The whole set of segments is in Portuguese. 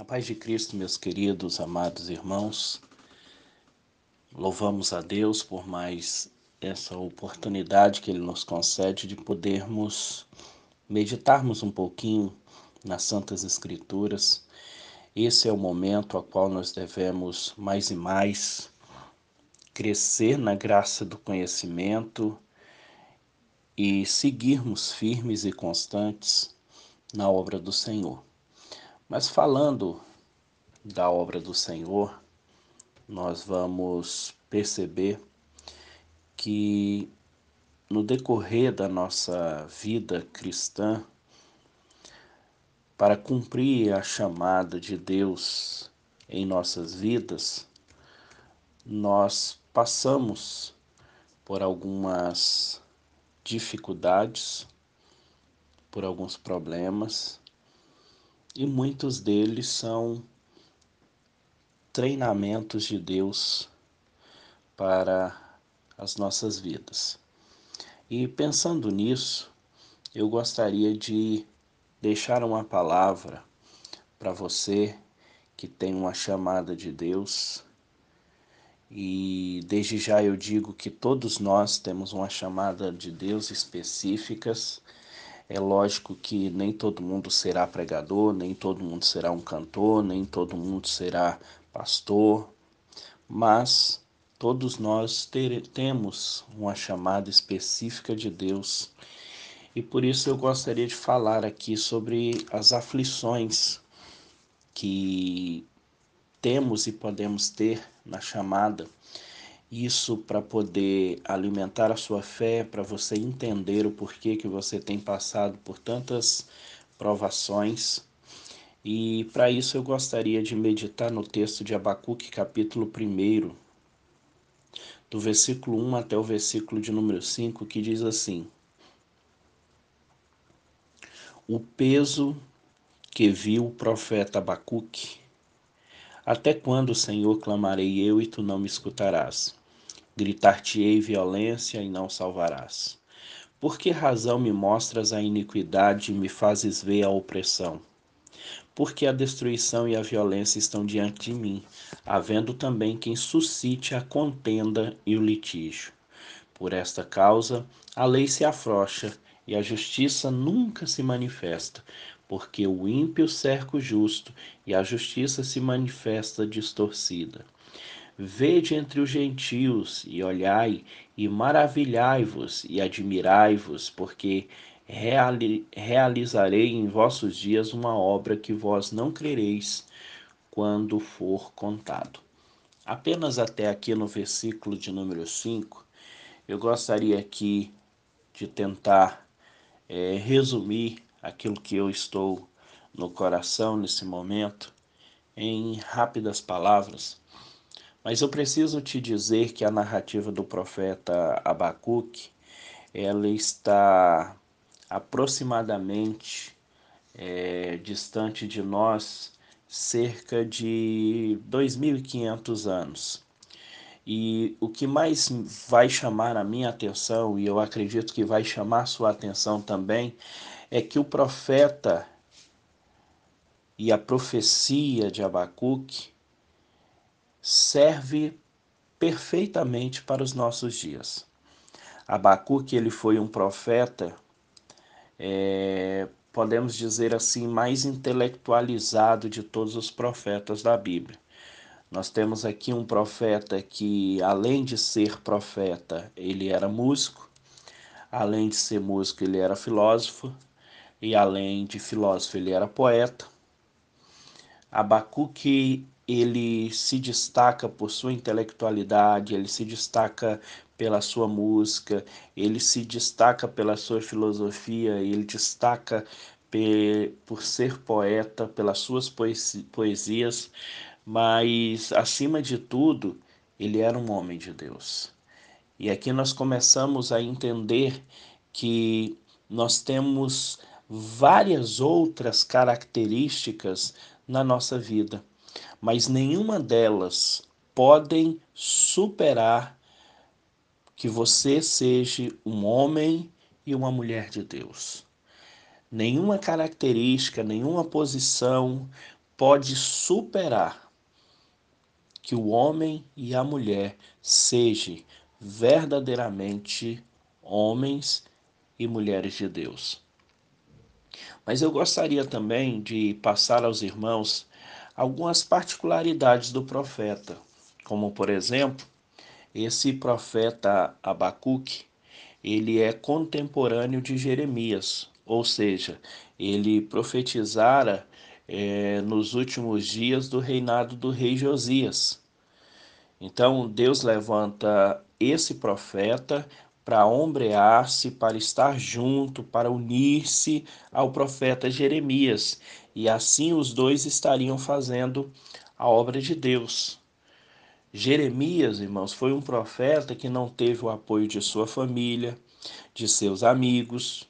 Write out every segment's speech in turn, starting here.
A paz de Cristo, meus queridos, amados irmãos, louvamos a Deus por mais essa oportunidade que Ele nos concede de podermos meditarmos um pouquinho nas Santas Escrituras. Esse é o momento a qual nós devemos mais e mais crescer na graça do conhecimento e seguirmos firmes e constantes na obra do Senhor. Mas falando da obra do Senhor, nós vamos perceber que no decorrer da nossa vida cristã, para cumprir a chamada de Deus em nossas vidas, nós passamos por algumas dificuldades, por alguns problemas, e muitos deles são treinamentos de Deus para as nossas vidas. E pensando nisso, eu gostaria de deixar uma palavra para você que tem uma chamada de Deus. E desde já eu digo que todos nós temos uma chamada de Deus específicas. É lógico que nem todo mundo será pregador, nem todo mundo será um cantor, nem todo mundo será pastor, mas todos nós temos uma chamada específica de Deus. E por isso eu gostaria de falar aqui sobre as aflições que temos e podemos ter na chamada. Isso para poder alimentar a sua fé, para você entender o porquê que você tem passado por tantas provações. E para isso eu gostaria de meditar no texto de Abacuque, capítulo 1, do versículo 1 até o versículo de número 5, que diz assim: O peso que viu o profeta Abacuque. Até quando, Senhor, clamarei eu e tu não me escutarás? Gritar-te-ei violência e não salvarás. Por que razão me mostras a iniquidade e me fazes ver a opressão? Porque a destruição e a violência estão diante de mim, havendo também quem suscite a contenda e o litígio. Por esta causa, a lei se afrouxa e a justiça nunca se manifesta, porque o ímpio cerca o justo e a justiça se manifesta distorcida. Vede entre os gentios e olhai, e maravilhai-vos e admirai-vos, porque realizarei em vossos dias uma obra que vós não crereis quando for contado. Apenas até aqui no versículo de número 5, eu gostaria aqui de tentar resumir aquilo que eu estou no coração nesse momento em rápidas palavras. Mas eu preciso te dizer que a narrativa do profeta Abacuque, ela está aproximadamente distante de nós cerca de 2.500 anos. E o que mais vai chamar a minha atenção, e eu acredito que vai chamar sua atenção também, é que o profeta e a profecia de Abacuque serve perfeitamente para os nossos dias. Abacuque, ele foi um profeta, podemos dizer assim, mais intelectualizado de todos os profetas da Bíblia. Nós temos aqui um profeta que, além de ser profeta, ele era músico, além de ser músico, ele era filósofo, e além de filósofo, ele era poeta. Abacuque, ele se destaca por sua intelectualidade, ele se destaca pela sua música, ele se destaca pela sua filosofia, ele destaca por ser poeta, pelas suas poesias, mas, acima de tudo, ele era um homem de Deus. E aqui nós começamos a entender que nós temos várias outras características na nossa vida, mas nenhuma delas podem superar que você seja um homem e uma mulher de Deus. Nenhuma característica, nenhuma posição pode superar que o homem e a mulher sejam verdadeiramente homens e mulheres de Deus. Mas eu gostaria também de passar aos irmãos algumas particularidades do profeta, como por exemplo, esse profeta Abacuque, ele é contemporâneo de Jeremias, ou seja, ele profetizara nos últimos dias do reinado do rei Josias. Então Deus levanta esse profeta para ombrear-se, para estar junto, para unir-se ao profeta Jeremias. E assim os dois estariam fazendo a obra de Deus. Jeremias, irmãos, foi um profeta que não teve o apoio de sua família, de seus amigos.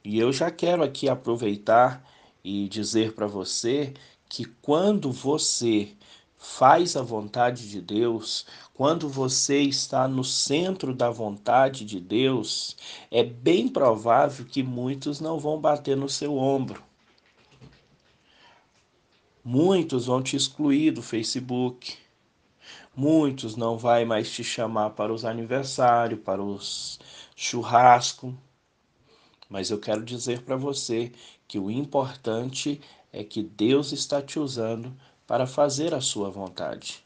E eu já quero aqui aproveitar e dizer para você que quando você faz a vontade de Deus, quando você está no centro da vontade de Deus, é bem provável que muitos não vão bater no seu ombro. Muitos vão te excluir do Facebook. Muitos não vai mais te chamar para os aniversários, para os churrascos. Mas eu quero dizer para você que o importante é que Deus está te usando para fazer a sua vontade.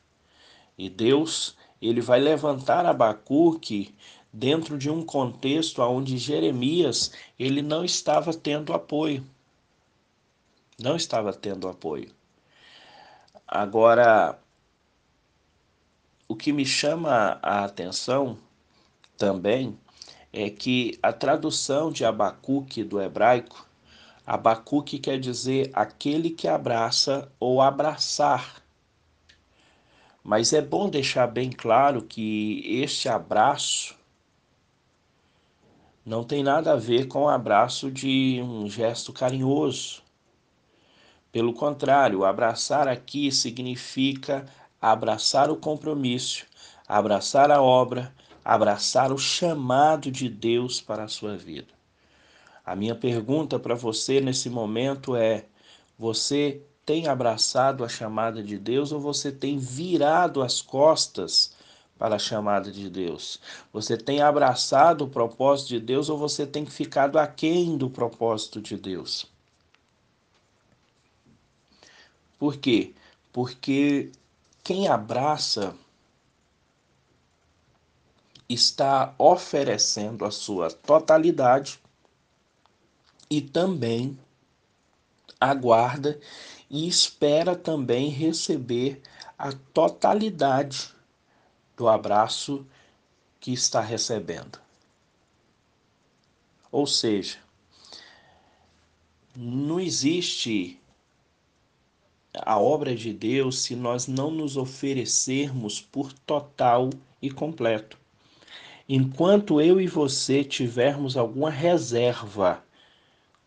E Deus, ele vai levantar Abacuque dentro de um contexto onde Jeremias, ele não estava tendo apoio. Não estava tendo apoio. Agora, o que me chama a atenção também é que a tradução de Abacuque do hebraico, Abacuque quer dizer aquele que abraça ou abraçar. Mas é bom deixar bem claro que este abraço não tem nada a ver com o abraço de um gesto carinhoso. Pelo contrário, abraçar aqui significa abraçar o compromisso, abraçar a obra, abraçar o chamado de Deus para a sua vida. A minha pergunta para você nesse momento é: você tem abraçado a chamada de Deus ou você tem virado as costas para a chamada de Deus? Você tem abraçado o propósito de Deus ou você tem ficado aquém do propósito de Deus? Por quê? Porque quem abraça está oferecendo a sua totalidade e também aguarda e espera também receber a totalidade do abraço que está recebendo. Ou seja, não existe a obra de Deus se nós não nos oferecermos por total e completo. Enquanto eu e você tivermos alguma reserva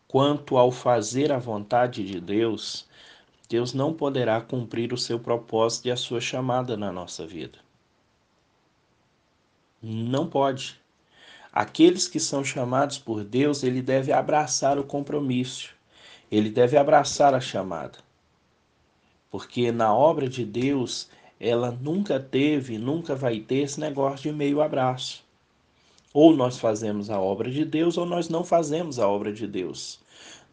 quanto ao fazer a vontade de Deus, Deus não poderá cumprir o seu propósito e a sua chamada na nossa vida. Não pode. Aqueles que são chamados por Deus, ele deve abraçar o compromisso. Ele deve abraçar a chamada. Porque na obra de Deus, ela nunca teve, nunca vai ter esse negócio de meio abraço. Ou nós fazemos a obra de Deus ou nós não fazemos a obra de Deus.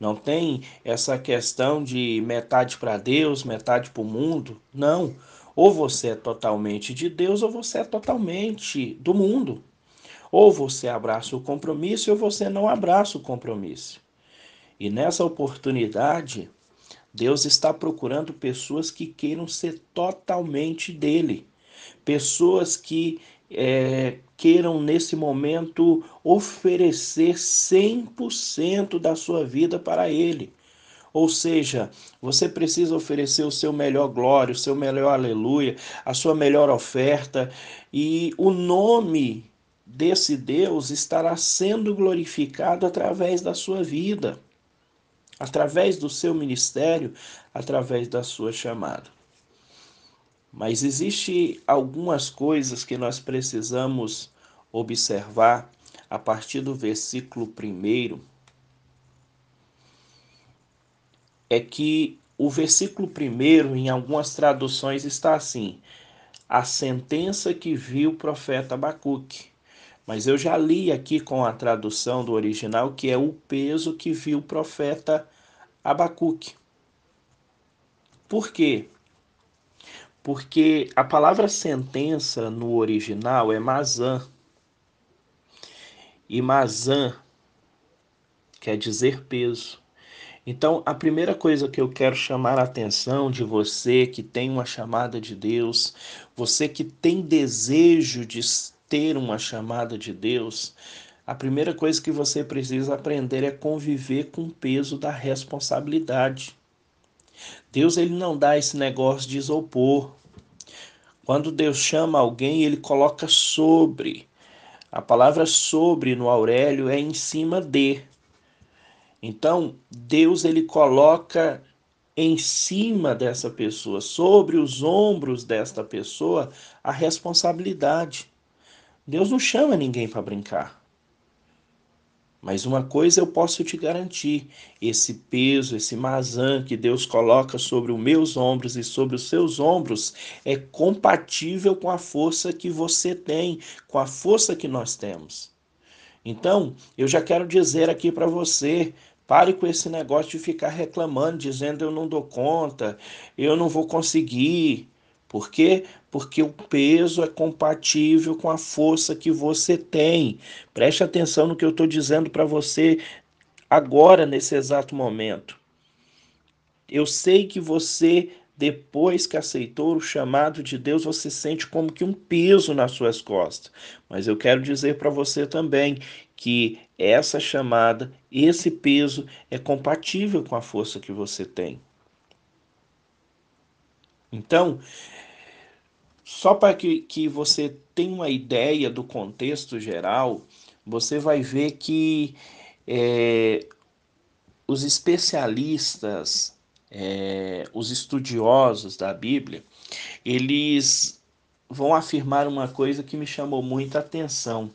Não tem essa questão de metade para Deus, metade para o mundo. Não. Ou você é totalmente de Deus ou você é totalmente do mundo. Ou você abraça o compromisso ou você não abraça o compromisso. E nessa oportunidade, Deus está procurando pessoas que queiram ser totalmente dele. Pessoas que queiram nesse momento oferecer 100% da sua vida para ele. Ou seja, você precisa oferecer o seu melhor glória, o seu melhor aleluia, a sua melhor oferta, e o nome desse Deus estará sendo glorificado através da sua vida, através do seu ministério, através da sua chamada. Mas existe algumas coisas que nós precisamos observar a partir do versículo 1, é que o versículo primeiro, em algumas traduções, está assim: a sentença que viu o profeta Abacuque. Mas eu já li aqui com a tradução do original que é o peso que viu o profeta Abacuque. Por quê? Porque a palavra sentença no original é mazã. E mazã quer dizer peso. Então, a primeira coisa que eu quero chamar a atenção de você que tem uma chamada de Deus, você que tem desejo de ter uma chamada de Deus, a primeira coisa que você precisa aprender é conviver com o peso da responsabilidade. Deus ele não dá esse negócio de isopor. Quando Deus chama alguém, ele coloca sobre. A palavra sobre no Aurélio é em cima de. Então, Deus ele coloca em cima dessa pessoa, sobre os ombros desta pessoa, a responsabilidade. Deus não chama ninguém para brincar. Mas uma coisa eu posso te garantir: esse peso, esse mazã que Deus coloca sobre os meus ombros e sobre os seus ombros é compatível com a força que você tem, com a força que nós temos. Então, eu já quero dizer aqui para você, pare com esse negócio de ficar reclamando, dizendo eu não dou conta, eu não vou conseguir. Por quê? Porque o peso é compatível com a força que você tem. Preste atenção no que eu estou dizendo para você agora, nesse exato momento. Eu sei que você, depois que aceitou o chamado de Deus, você sente como que um peso nas suas costas. Mas eu quero dizer para você também que essa chamada, esse peso é compatível com a força que você tem. Então, só para que você tenha uma ideia do contexto geral, você vai ver que é, os especialistas, os estudiosos da Bíblia, eles vão afirmar uma coisa que me chamou muita atenção.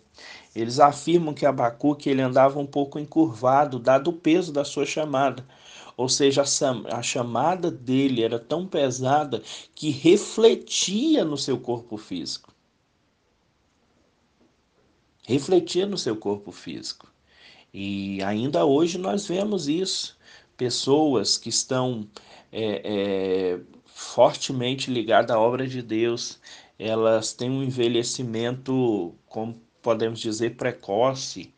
Eles afirmam que Abacuque ele andava um pouco encurvado, dado o peso da sua chamada. Ou seja, a chamada dele era tão pesada que refletia no seu corpo físico. Refletia no seu corpo físico. E ainda hoje nós vemos isso. Pessoas que estão fortemente ligadas à obra de Deus, elas têm um envelhecimento, como podemos dizer, precoce.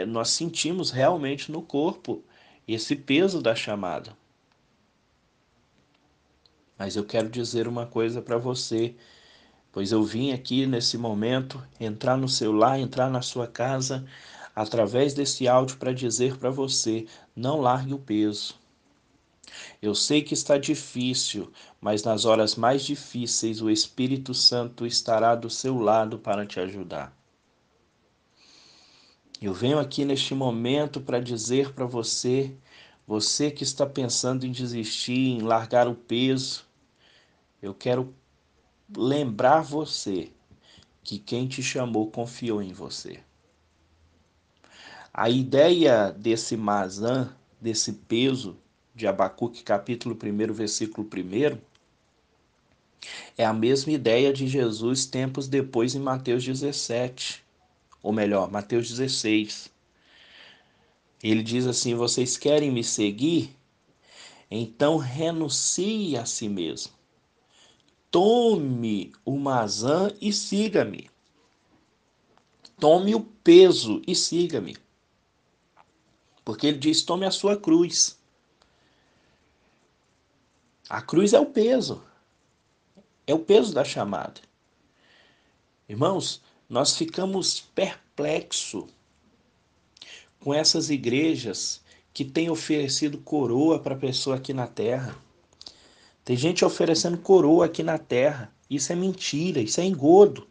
Nós sentimos realmente no corpo esse peso da chamada. Mas eu quero dizer uma coisa para você, pois eu vim aqui nesse momento entrar no seu lar, entrar na sua casa, através desse áudio para dizer para você: não largue o peso. Eu sei que está difícil, mas nas horas mais difíceis o Espírito Santo estará do seu lado para te ajudar. Eu venho aqui neste momento para dizer para você, você que está pensando em desistir, em largar o peso, eu quero lembrar você que quem te chamou confiou em você. A ideia desse mazã, desse peso de Abacuque capítulo 1, versículo 1, é a mesma ideia de Jesus tempos depois em Mateus 17, ou melhor, Mateus 16. Ele diz assim: vocês querem me seguir? Então renuncie a si mesmo. Tome o mazã e siga-me. Tome o peso e siga-me. Porque ele diz: tome a sua cruz. A cruz é o peso da chamada. Irmãos, nós ficamos perplexos com essas igrejas que têm oferecido coroa para a pessoa aqui na terra. Tem gente oferecendo coroa aqui na terra. Isso é mentira, isso é engodo.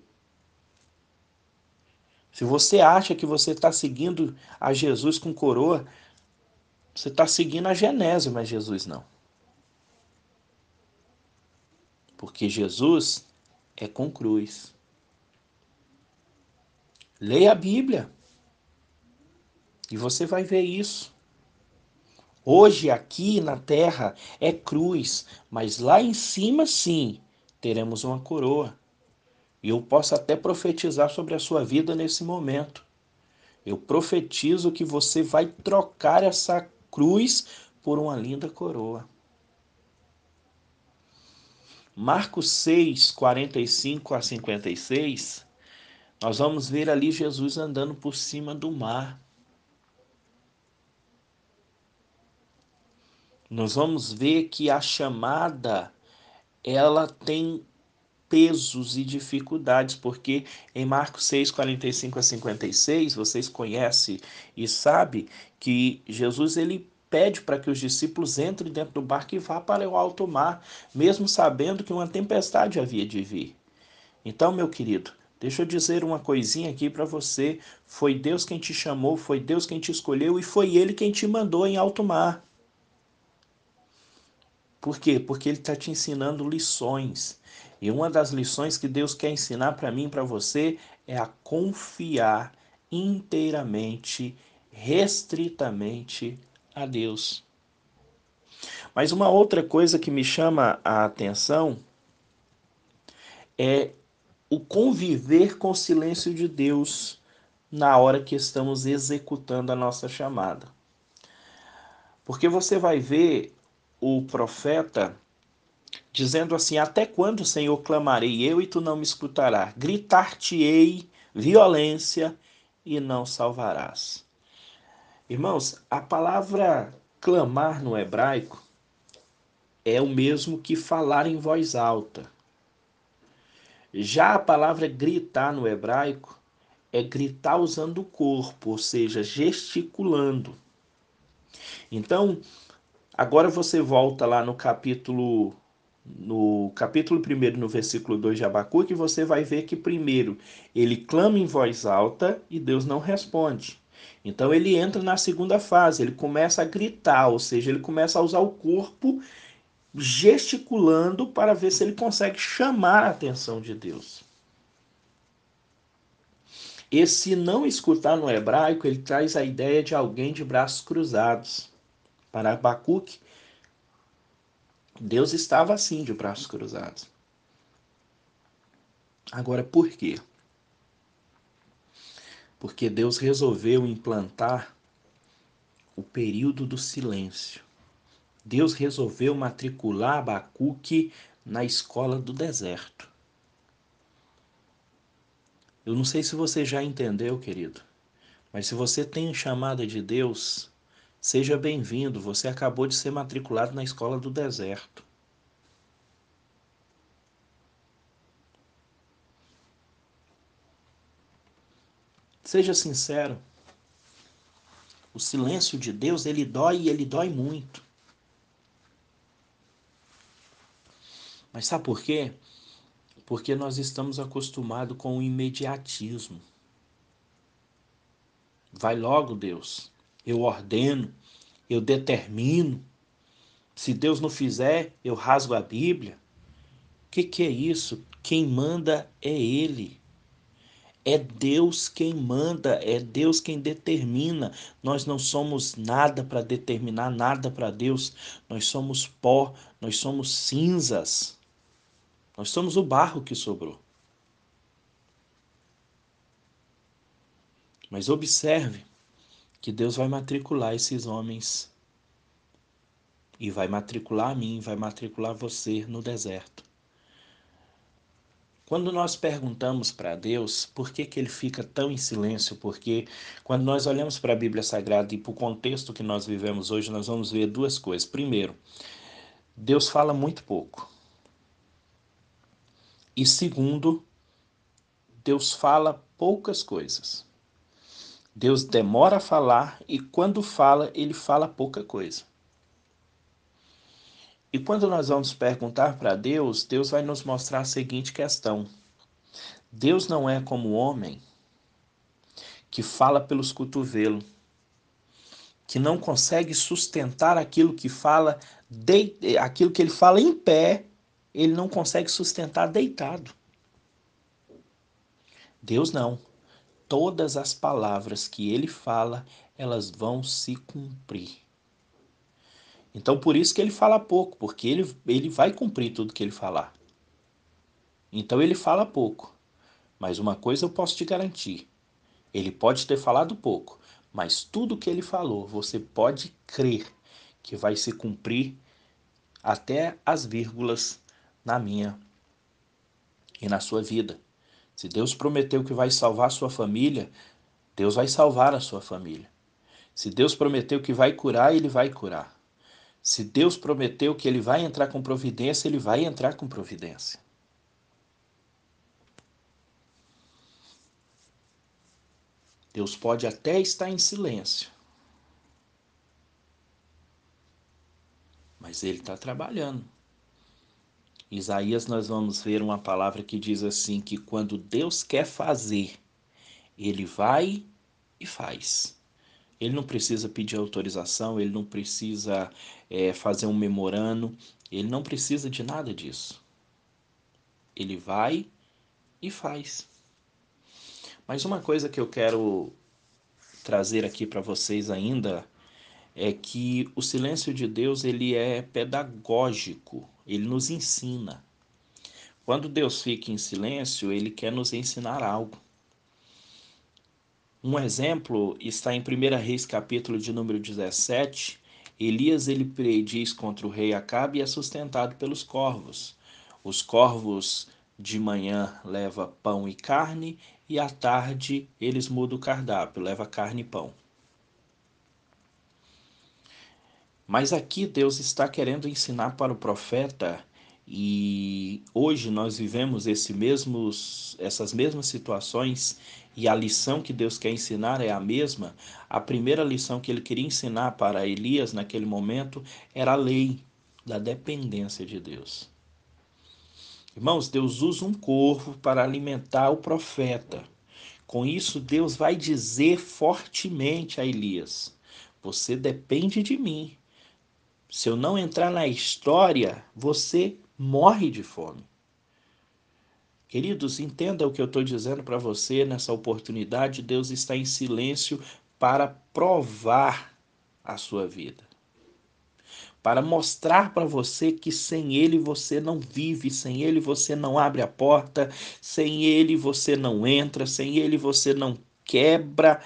Se você acha que você está seguindo a Jesus com coroa, você está seguindo a Genésio, mas Jesus não. Porque Jesus é com cruz. Leia a Bíblia e você vai ver isso. Hoje, aqui na terra, é cruz, mas lá em cima, sim, teremos uma coroa. E eu posso até profetizar sobre a sua vida nesse momento. Eu profetizo que você vai trocar essa cruz por uma linda coroa. Marcos 6, 45 a 56, nós vamos ver ali Jesus andando por cima do mar. Nós vamos ver que a chamada, ela tem pesos e dificuldades, porque em Marcos 6, 45 a 56, vocês conhecem e sabem que Jesus ele pede para que os discípulos entrem dentro do barco e vá para o alto mar, mesmo sabendo que uma tempestade havia de vir. Então, meu querido, deixa eu dizer uma coisinha aqui para você. Foi Deus quem te chamou, foi Deus quem te escolheu e foi Ele quem te mandou em alto mar. Por quê? Porque Ele está te ensinando lições. E uma das lições que Deus quer ensinar para mim e para você é a confiar inteiramente, restritamente a Deus. Mas uma outra coisa que me chama a atenção é o conviver com o silêncio de Deus na hora que estamos executando a nossa chamada. Porque você vai ver o profeta dizendo assim: até quando, Senhor, clamarei eu e tu não me escutarás? Gritar-te-ei violência e não salvarás. Irmãos, a palavra clamar no hebraico é o mesmo que falar em voz alta. Já a palavra gritar no hebraico é gritar usando o corpo, ou seja, gesticulando. Então, agora você volta lá no capítulo 1, no versículo 2 de Abacuque, você vai ver que primeiro ele clama em voz alta e Deus não responde. Então ele entra na segunda fase, ele começa a gritar, ou seja, ele começa a usar o corpo gesticulando para ver se ele consegue chamar a atenção de Deus. Esse não escutar no hebraico, ele traz a ideia de alguém de braços cruzados. Para Abacuque, Deus estava assim, de braços cruzados. Agora, por quê? Porque Deus resolveu implantar o período do silêncio. Deus resolveu matricular Abacuque na escola do deserto. Eu não sei se você já entendeu, querido, mas se você tem chamada de Deus, seja bem-vindo, você acabou de ser matriculado na escola do deserto. Seja sincero, o silêncio de Deus, ele dói e ele dói muito. Mas sabe por quê? Porque nós estamos acostumados com o imediatismo. Vai logo, Deus. Eu ordeno, eu determino. Se Deus não fizer, eu rasgo a Bíblia. O que é isso? Quem manda é Ele. É Deus quem manda, é Deus quem determina. Nós não somos nada para determinar nada para Deus. Nós somos pó, nós somos cinzas. Nós somos o barro que sobrou. Mas observe que Deus vai matricular esses homens e vai matricular a mim, vai matricular você no deserto. Quando nós perguntamos para Deus por que ele fica tão em silêncio, porque quando nós olhamos para a Bíblia Sagrada e para o contexto que nós vivemos hoje, nós vamos ver duas coisas. Primeiro, Deus fala muito pouco. E segundo, Deus fala poucas coisas. Deus demora a falar e quando fala, ele fala pouca coisa. E quando nós vamos perguntar para Deus, Deus vai nos mostrar a seguinte questão: Deus não é como o homem que fala pelos cotovelos, que não consegue sustentar aquilo que fala, aquilo que ele fala em pé, ele não consegue sustentar deitado. Deus não. Todas as palavras que ele fala, elas vão se cumprir. Então por isso que ele fala pouco, porque ele vai cumprir tudo que ele falar. Então ele fala pouco, mas uma coisa eu posso te garantir, ele pode ter falado pouco, mas tudo que ele falou, você pode crer que vai se cumprir até as vírgulas na minha e na sua vida. Se Deus prometeu que vai salvar a sua família, Deus vai salvar a sua família. Se Deus prometeu que vai curar, Ele vai curar. Se Deus prometeu que Ele vai entrar com providência, Ele vai entrar com providência. Deus pode até estar em silêncio, mas Ele está trabalhando. Isaías, nós vamos ver uma palavra que diz assim, que quando Deus quer fazer, Ele vai e faz. Ele não precisa pedir autorização, ele não precisa fazer um memorando, ele não precisa de nada disso. Ele vai e faz. Mas uma coisa que eu quero trazer aqui para vocês ainda é que o silêncio de Deus ele é pedagógico, ele nos ensina. Quando Deus fica em silêncio, ele quer nos ensinar algo. Um exemplo está em 1 Reis, capítulo de número 17. Elias ele prediz contra o rei Acabe e é sustentado pelos corvos. Os corvos de manhã levam pão e carne e à tarde eles mudam o cardápio, leva carne e pão. Mas aqui Deus está querendo ensinar para o profeta e hoje nós vivemos essas mesmas situações e a lição que Deus quer ensinar é a mesma. A primeira lição que ele queria ensinar para Elias naquele momento era a lei da dependência de Deus. Irmãos, Deus usa um corvo para alimentar o profeta. Com isso, Deus vai dizer fortemente a Elias: você depende de mim. Se eu não entrar na história, você morre de fome. Queridos, entenda o que eu estou dizendo para você nessa oportunidade. Deus está em silêncio para provar a sua vida. Para mostrar para você que sem Ele você não vive, sem Ele você não abre a porta, sem Ele você não entra, sem Ele você não quebra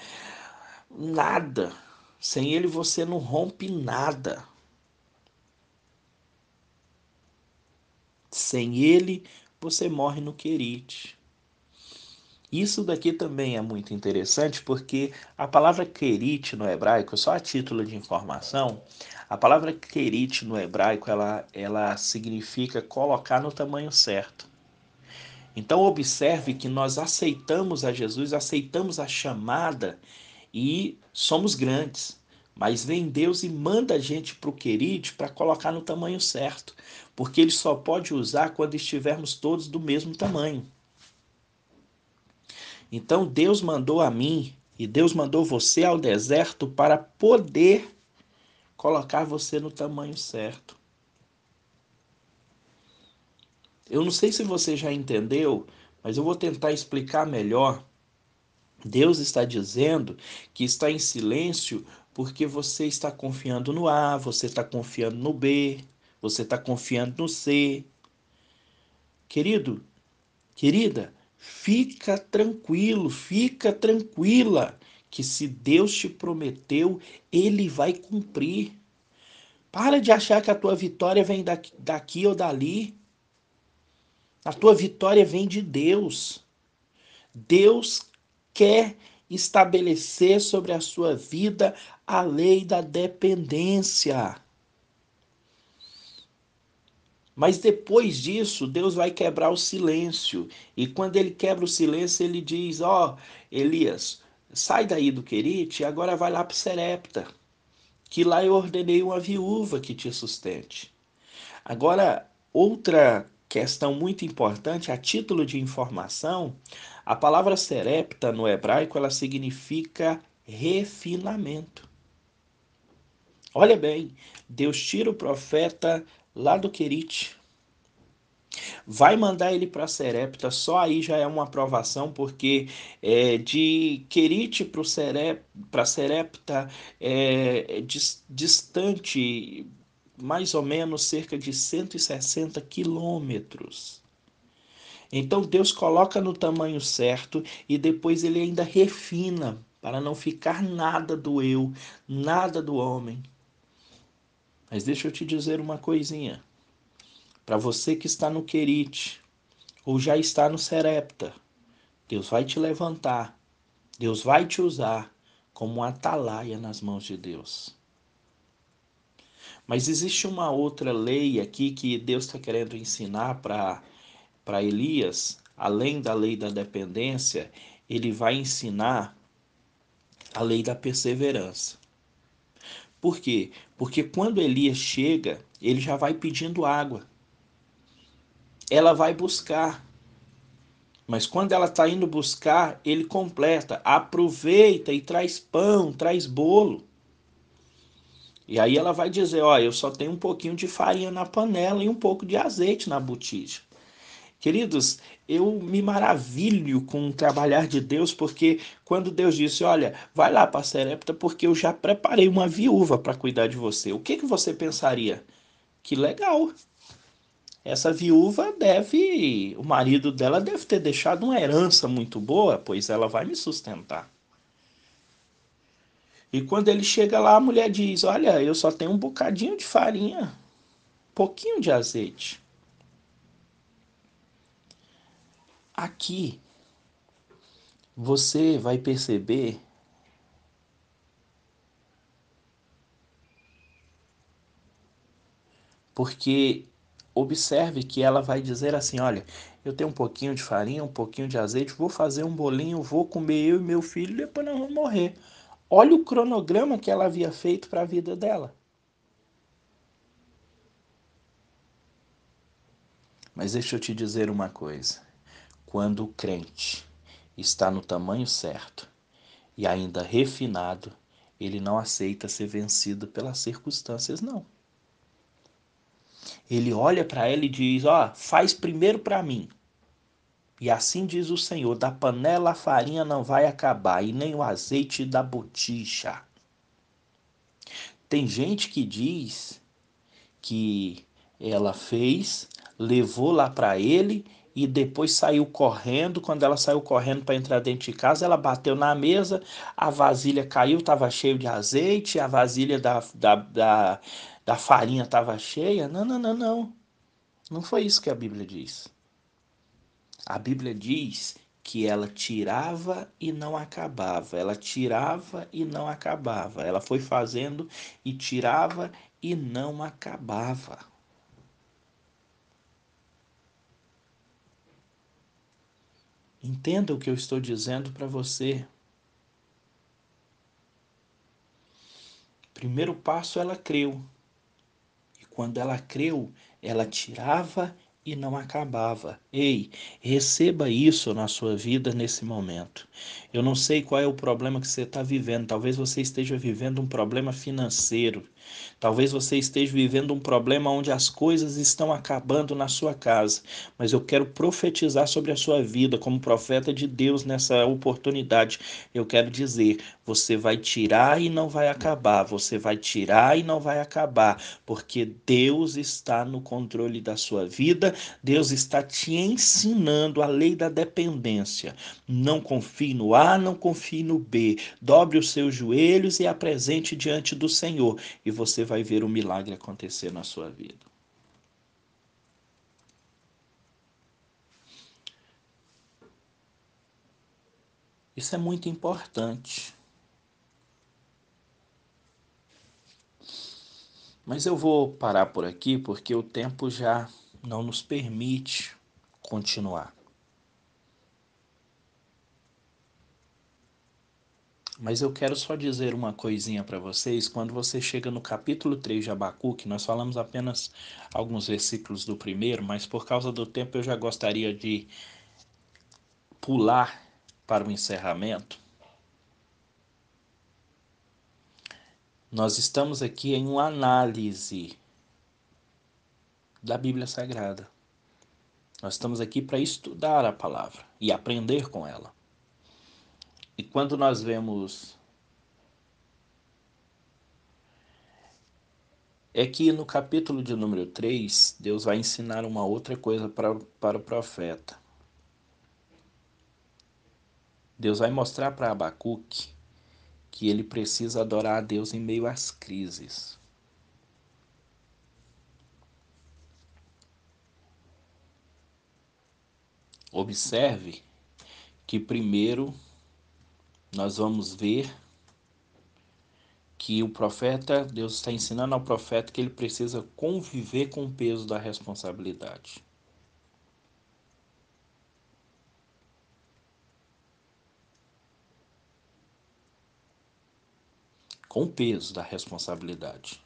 nada, sem Ele você não rompe nada. Sem ele, você morre no querite. Isso daqui também é muito interessante porque a palavra querite no hebraico, só a título de informação, a palavra querite no hebraico, ela significa colocar no tamanho certo. Então observe que nós aceitamos a Jesus, aceitamos a chamada e somos grandes. Mas vem Deus e manda a gente para o querite para colocar no tamanho certo. Porque ele só pode usar quando estivermos todos do mesmo tamanho. Então Deus mandou a mim e Deus mandou você ao deserto para poder colocar você no tamanho certo. Eu não sei se você já entendeu, mas eu vou tentar explicar melhor. Deus está dizendo que está em silêncio porque você está confiando no A, você está confiando no B, você está confiando no C. Querido, querida, fica tranquilo, fica tranquila, que se Deus te prometeu, Ele vai cumprir. Para de achar que a tua vitória vem daqui ou dali. A tua vitória vem de Deus. Deus quer estabelecer sobre a sua vida a lei da dependência. Mas depois disso, Deus vai quebrar o silêncio. E quando ele quebra o silêncio, ele diz: ó, Elias, sai daí do querite e agora vai lá para Serepta, que lá eu ordenei uma viúva que te sustente. Agora, outra questão muito importante, a título de informação, a palavra Serepta no hebraico, ela significa refinamento. Olha bem, Deus tira o profeta lá do querite, vai mandar ele para Serepta, só aí já é uma aprovação, porque de Querite para Serepta é distante mais ou menos cerca de 160 quilômetros. Então Deus coloca no tamanho certo e depois ele ainda refina para não ficar nada do eu, nada do homem. Mas deixa eu te dizer uma coisinha. Para você que está no Querite ou já está no Serepta, Deus vai te levantar, Deus vai te usar como um atalaia nas mãos de Deus. Mas existe uma outra lei aqui que Deus está querendo ensinar para Elias, além da lei da dependência, ele vai ensinar a lei da perseverança. Por quê? Porque quando Elias chega, ele já vai pedindo água. Ela vai buscar. Mas quando ela está indo buscar, ele completa, aproveita e traz pão, traz bolo. E aí ela vai dizer, ó, eu só tenho um pouquinho de farinha na panela e um pouco de azeite na botija. Queridos, eu me maravilho com o trabalhar de Deus, porque quando Deus disse, olha, vai lá para Serepta, porque eu já preparei uma viúva para cuidar de você. O que que você pensaria? Que legal. Essa viúva deve, o marido dela deve ter deixado uma herança muito boa, pois ela vai me sustentar. E quando ele chega lá, a mulher diz, olha, eu só tenho um bocadinho de farinha, um pouquinho de azeite. Aqui você vai perceber porque observe que ela vai dizer assim, olha, eu tenho um pouquinho de farinha, um pouquinho de azeite, vou fazer um bolinho, vou comer eu e meu filho, depois nós vamos morrer. Olha o cronograma que ela havia feito para a vida dela. Mas deixa eu te dizer uma coisa, quando o crente está no tamanho certo e ainda refinado, ele não aceita ser vencido pelas circunstâncias, não. Ele olha para ela e diz, ó, faz primeiro para mim. E assim diz o Senhor, da panela a farinha não vai acabar, e nem o azeite da botija. Tem gente que diz que ela fez, levou lá para ele e depois saiu correndo. Quando ela saiu correndo para entrar dentro de casa, ela bateu na mesa, a vasilha caiu, estava cheio de azeite, a vasilha da farinha estava cheia. Não, não, não, não. Não foi isso que a Bíblia diz. A Bíblia diz que ela tirava e não acabava, ela tirava e não acabava, ela foi fazendo e tirava e não acabava. Entenda o que eu estou dizendo para você. Primeiro passo, ela creu. E quando ela creu, ela tirava e não acabava. Ei, receba isso na sua vida nesse momento. Eu não sei qual é o problema que você está vivendo. Talvez você esteja vivendo um problema financeiro. Talvez você esteja vivendo um problema onde as coisas estão acabando na sua casa. Mas eu quero profetizar sobre a sua vida como profeta de Deus nessa oportunidade. Eu quero dizer: você vai tirar e não vai acabar. Você vai tirar e não vai acabar, porque Deus está no controle da sua vida. Deus está te ensinando a lei da dependência. Não confie no A, não confie no B. Dobre os seus joelhos e apresente diante do Senhor, e você vai ver o milagre acontecer na sua vida. Isso é muito importante. Mas eu vou parar por aqui porque o tempo já não nos permite continuar. Mas eu quero só dizer uma coisinha para vocês. Quando você chega no capítulo 3 de Abacuque, nós falamos apenas alguns versículos do primeiro, mas por causa do tempo eu já gostaria de pular para o encerramento. Nós estamos aqui em uma análise da Bíblia Sagrada. Nós estamos aqui para estudar a palavra e aprender com ela. E quando nós vemos é que no capítulo de número 3, Deus vai ensinar uma outra coisa para o profeta. Deus vai mostrar para Abacuque que ele precisa adorar a Deus em meio às crises. Observe que primeiro nós vamos ver que o profeta, Deus está ensinando ao profeta que ele precisa conviver com o peso da responsabilidade. Com o peso da responsabilidade,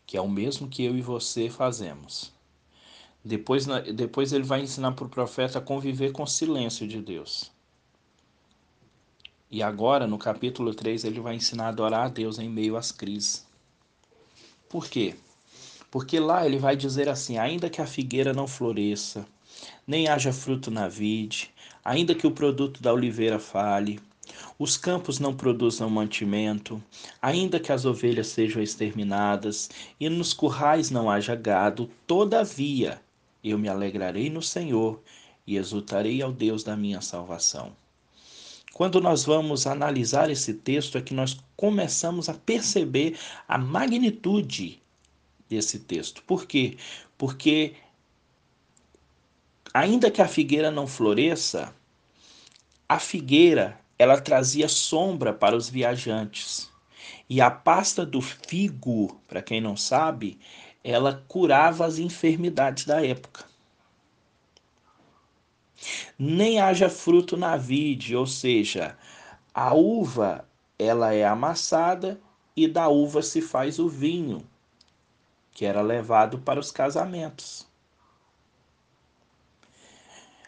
que é o mesmo que eu e você fazemos. Depois ele vai ensinar para o profeta a conviver com o silêncio de Deus. E agora, no capítulo 3, ele vai ensinar a adorar a Deus em meio às crises. Por quê? Porque lá ele vai dizer assim: ainda que a figueira não floresça, nem haja fruto na vide, ainda que o produto da oliveira falhe, os campos não produzam mantimento, ainda que as ovelhas sejam exterminadas, e nos currais não haja gado, todavia eu me alegrarei no Senhor e exultarei ao Deus da minha salvação. Quando nós vamos analisar esse texto, é que nós começamos a perceber a magnitude desse texto. Por quê? Porque, ainda que a figueira não floresça, a figueira ela trazia sombra para os viajantes. E a pasta do figo, para quem não sabe, ela curava as enfermidades da época. Nem haja fruto na vide, ou seja, a uva ela é amassada e da uva se faz o vinho, que era levado para os casamentos.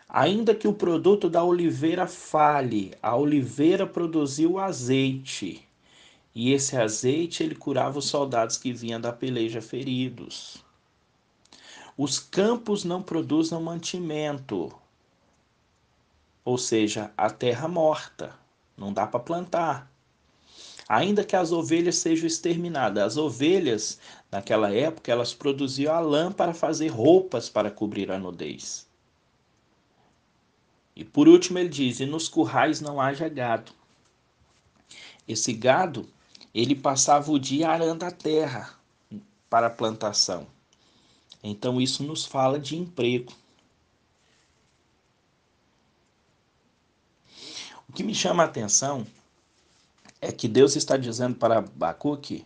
Ainda que o produto da oliveira falhe, a oliveira produziu azeite, e esse azeite ele curava os soldados que vinham da peleja feridos. Os campos não produzem mantimento, ou seja, a terra morta, não dá para plantar. Ainda que as ovelhas sejam exterminadas, as ovelhas naquela época elas produziam a lã para fazer roupas para cobrir a nudez. E por último ele diz: e nos currais não haja gado. Esse gado ele passava o dia arando a terra para a plantação. Então isso nos fala de emprego. O que me chama a atenção é que Deus está dizendo para Abacuque: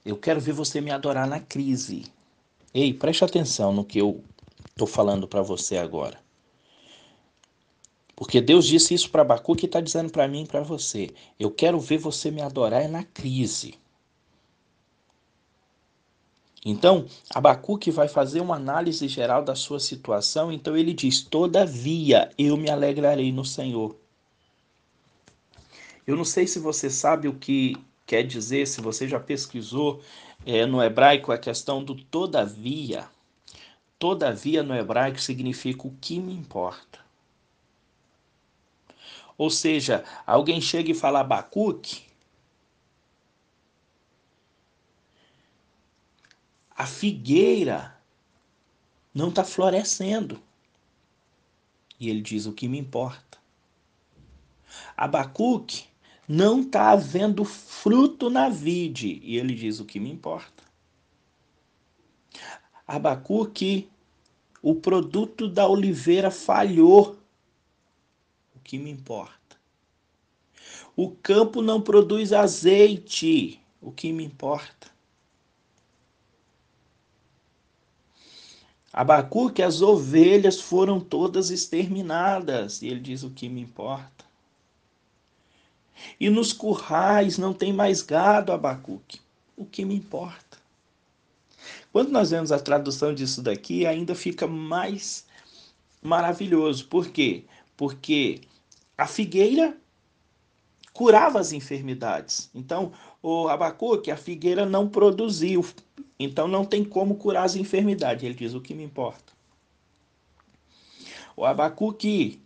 eu quero ver você me adorar na crise. Ei, preste atenção no que eu estou falando para você agora. Porque Deus disse isso para Abacuque e está dizendo para mim e para você: eu quero ver você me adorar na crise. Então, Abacuque vai fazer uma análise geral da sua situação. Então ele diz: todavia eu me alegrarei no Senhor. Eu não sei se você sabe o que quer dizer, se você já pesquisou no hebraico a questão do todavia. Todavia no hebraico significa o que me importa. Ou seja, alguém chega e fala: Abacuque, a figueira não está florescendo. E ele diz: o que me importa. Abacuque, não está havendo fruto na vide. E ele diz: o que me importa. Abacuque, o produto da oliveira falhou. O que me importa. O campo não produz azeite. O que me importa. Abacuque, as ovelhas foram todas exterminadas. E ele diz: o que me importa. E nos currais não tem mais gado, Abacuque. O que me importa. Quando nós vemos a tradução disso daqui, ainda fica mais maravilhoso. Por quê? Porque a figueira curava as enfermidades. Então, o Abacuque, a figueira não produziu. Então, não tem como curar as enfermidades. Ele diz: o que me importa. O Abacuque,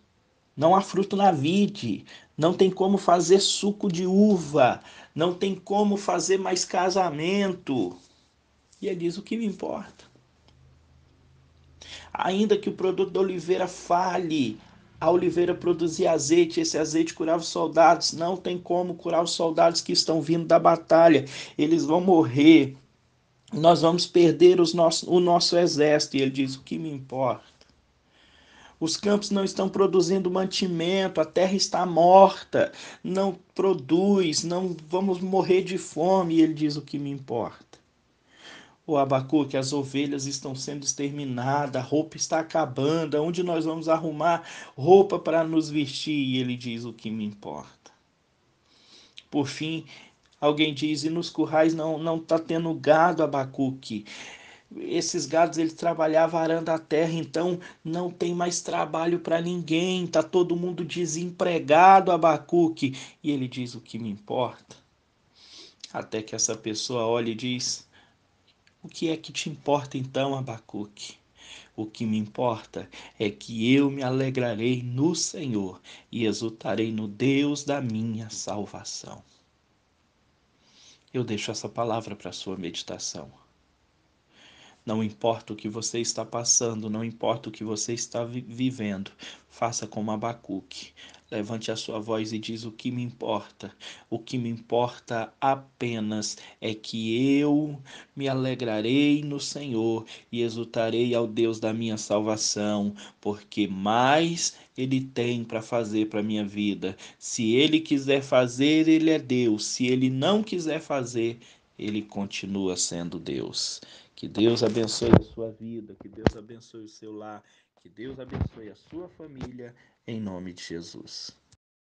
não há fruto na vide. Não tem como fazer suco de uva. Não tem como fazer mais casamento. E ele diz: o que me importa? Ainda que o produto da oliveira fale, a oliveira produzia azeite, esse azeite curava os soldados. Não tem como curar os soldados que estão vindo da batalha. Eles vão morrer. Nós vamos perder o nosso exército. E ele diz: o que me importa? Os campos não estão produzindo mantimento, a terra está morta, não produz, não vamos morrer de fome. E ele diz: o que me importa? O Abacuque, as ovelhas estão sendo exterminadas, a roupa está acabando, aonde nós vamos arrumar roupa para nos vestir? E ele diz: o que me importa? Por fim, alguém diz: e nos currais não está tendo gado, Abacuque. Esses gados eles trabalhavam arando a terra, então não tem mais trabalho para ninguém, tá todo mundo desempregado, Abacuque. E ele diz: o que me importa? Até que essa pessoa olha e diz: o que é que te importa então, Abacuque? O que me importa é que eu me alegrarei no Senhor e exultarei no Deus da minha salvação. Eu deixo essa palavra para sua meditação. Não importa o que você está passando, não importa o que você está vivendo, faça como Abacuque. Levante a sua voz e diz: o que me importa? O que me importa apenas é que eu me alegrarei no Senhor e exultarei ao Deus da minha salvação, porque mais Ele tem para fazer para a minha vida. Se Ele quiser fazer, Ele é Deus. Se Ele não quiser fazer, Ele continua sendo Deus. Que Deus abençoe a sua vida, que Deus abençoe o seu lar, que Deus abençoe a sua família, em nome de Jesus.